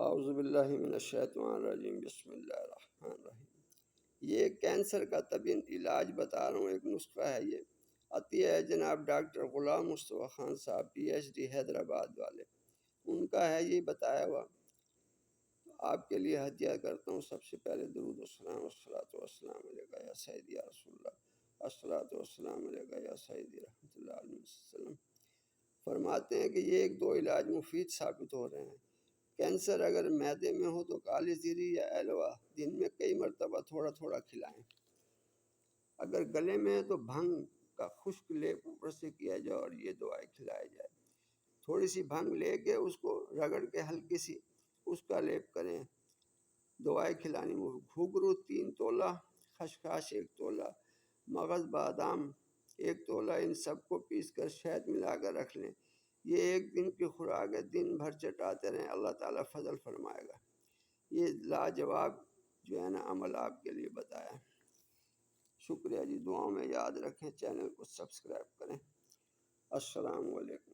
اعوذ باللہ من الشیطان الرجیم، بسم اللہ الرحمن الرحیم۔ یہ کینسر کا طبی علاج بتا رہا ہوں، ایک نسخہ ہے۔ یہ عطیہ ہے جناب ڈاکٹر غلام مصطفیٰ خان صاحب PhD حیدرآباد والے، ان کا ہے یہ بتایا ہوا۔ آپ کے لیے ہدیہ کرتا ہوں۔ سب سے پہلے درود والسلام والصلاۃ والسلام علیکہ یا سیدی یا رسول اللہ، الصلاۃ والسلام علیکہ یا سیدی رحمۃ اللہ علیہ وسلم۔ فرماتے ہیں کہ یہ ایک دو علاج مفید ثابت ہو رہے ہیں۔ کینسر اگر معدے میں ہو تو کالی زیریں یا ایلوویرا دن میں کئی مرتبہ تھوڑا تھوڑا کھلائیں۔ اگر گلے میں ہے تو بھنگ کا خشک لیپ اوپر سے کیا جائے اور یہ دوائی کھلائی جائے۔ تھوڑی سی بھنگ لے کے اس کو رگڑ کے ہلکی سی اس کا لیپ کریں، دوائی کھلانی۔ گھوگرو 3 تولہ، خشخاش 1 تولہ، مغز بادام 1 تولہ، ان سب کو پیس کر شہد ملا کر رکھ لیں۔ یہ 1 دن کی خوراک ہے، دن بھر چٹاتے رہیں، اللہ تعالیٰ فضل فرمائے گا۔ یہ لاجواب جو ہے نا عمل آپ کے لیے بتایا۔ شکریہ جی، دعاؤں میں یاد رکھیں، چینل کو سبسکرائب کریں۔ السلام علیکم۔